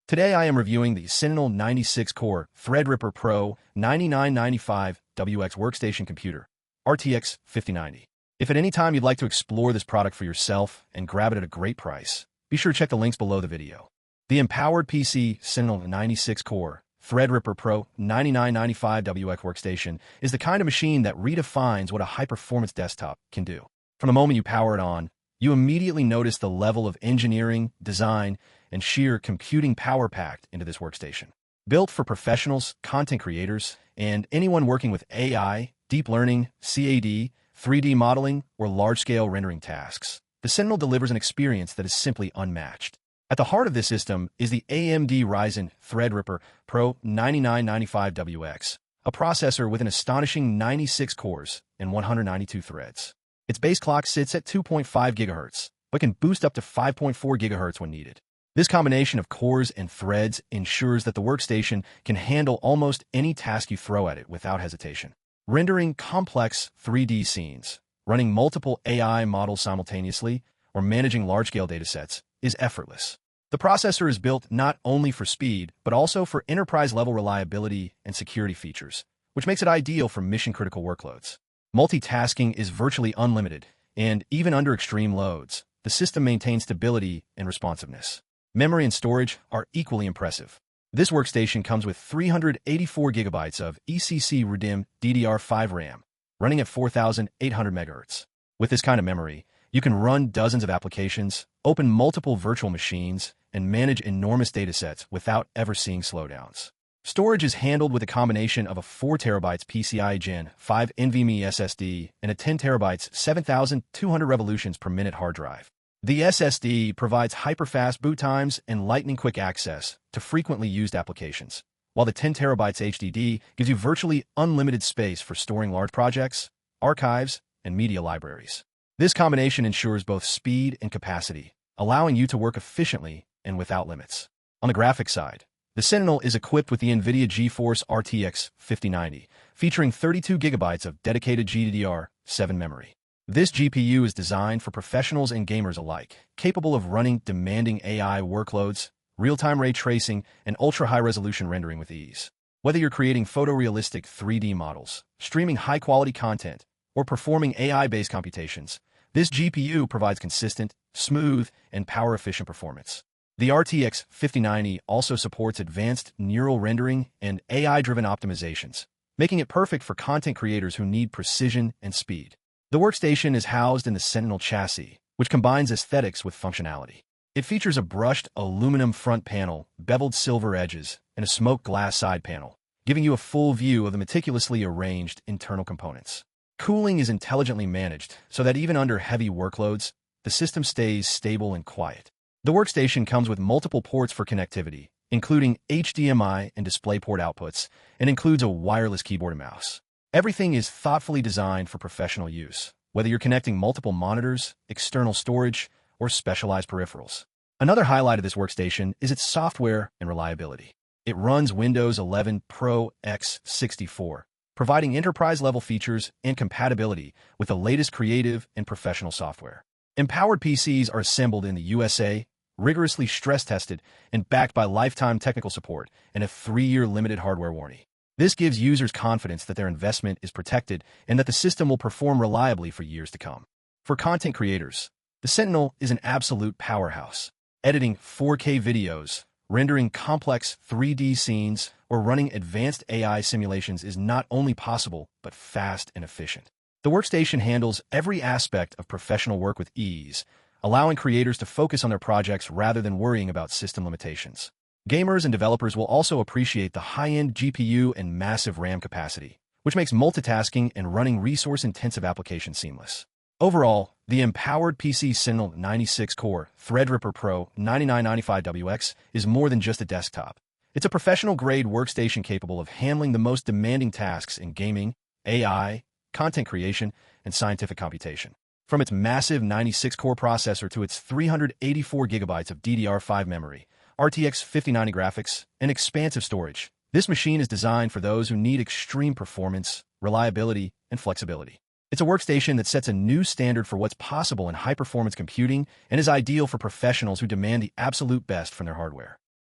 Today I am reviewing the Sentinel 96-core Threadripper PRO 9995WX workstation computer, RTX 5090. If at any time you'd like to explore this product for yourself and grab it at a great price, be sure to check the links below the video. The empowered PC Sentinel 96-core Threadripper PRO 9995WX workstation is the kind of machine that redefines what a high-performance desktop can do. From the moment you power it on, you immediately notice the level of engineering, design, and sheer computing power packed into this workstation. Built for professionals, content creators, and anyone working with AI, deep learning, CAD, 3D modeling, or large-scale rendering tasks, the Sentinel delivers an experience that is simply unmatched. At the heart of this system is the AMD Ryzen Threadripper PRO 9995WX, a processor with an astonishing 96 cores and 192 threads. Its base clock sits at 2.5 GHz, but can boost up to 5.4 GHz when needed. This combination of cores and threads ensures that the workstation can handle almost any task you throw at it without hesitation. Rendering complex 3D scenes, running multiple AI models simultaneously, or managing large-scale datasets is effortless. The processor is built not only for speed, but also for enterprise-level reliability and security features, which makes it ideal for mission-critical workloads. Multitasking is virtually unlimited, and even under extreme loads, the system maintains stability and responsiveness. Memory and storage are equally impressive. This workstation comes with 384 GB of ECC DDR5 RAM, running at 4,800 MHz. With this kind of memory, you can run dozens of applications, open multiple virtual machines, and manage enormous datasets without ever seeing slowdowns. Storage is handled with a combination of a 4 TB PCIe Gen5 NVMe SSD and a 10 TB 7,200 revolutions per minute hard drive. The SSD provides hyperfast boot times and lightning-quick access to frequently used applications, while the 10 TB HDD gives you virtually unlimited space for storing large projects, archives, and media libraries. This combination ensures both speed and capacity, allowing you to work efficiently and without limits. On the graphics side, the Sentinel is equipped with the NVIDIA GeForce RTX 5090, featuring 32 GB of dedicated GDDR5 memory. This GPU is designed for professionals and gamers alike, capable of running demanding AI workloads, real-time ray tracing, and ultra-high-resolution rendering with ease. Whether you're creating photorealistic 3D models, streaming high-quality content, or performing AI-based computations, this GPU provides consistent, smooth, and power-efficient performance. The RTX 5090 also supports advanced neural rendering and AI-driven optimizations, making it perfect for content creators who need precision and speed. The workstation is housed in the Sentinel chassis, which combines aesthetics with functionality. It features a brushed aluminum front panel, beveled silver edges, and a smoked glass side panel, giving you a full view of the meticulously arranged internal components. Cooling is intelligently managed so that even under heavy workloads, the system stays stable and quiet. The workstation comes with multiple ports for connectivity, including HDMI and DisplayPort outputs, and includes a wireless keyboard and mouse. Everything is thoughtfully designed for professional use, whether you're connecting multiple monitors, external storage, or specialized peripherals. Another highlight of this workstation is its software and reliability. It runs Windows 11 Pro x64, providing enterprise-level features and compatibility with the latest creative and professional software. Empowered PCs are assembled in the USA, rigorously stress-tested, and backed by lifetime technical support and a 3-year limited hardware warranty. This gives users confidence that their investment is protected and that the system will perform reliably for years to come. For content creators, the Sentinel is an absolute powerhouse. Editing 4K videos, rendering complex 3D scenes, or running advanced AI simulations is not only possible, but fast and efficient. The workstation handles every aspect of professional work with ease, allowing creators to focus on their projects rather than worrying about system limitations. Gamers and developers will also appreciate the high-end GPU and massive RAM capacity, which makes multitasking and running resource-intensive applications seamless. Overall, the empowered PC Sentinel 96-core Threadripper PRO 9995WX is more than just a desktop. It's a professional-grade workstation capable of handling the most demanding tasks in gaming, AI, content creation, and scientific computation. From its massive 96-core processor to its 384 GB of DDR5 memory, RTX 5090 graphics, and expansive storage, this machine is designed for those who need extreme performance, reliability, and flexibility. It's a workstation that sets a new standard for what's possible in high-performance computing and is ideal for professionals who demand the absolute best from their hardware.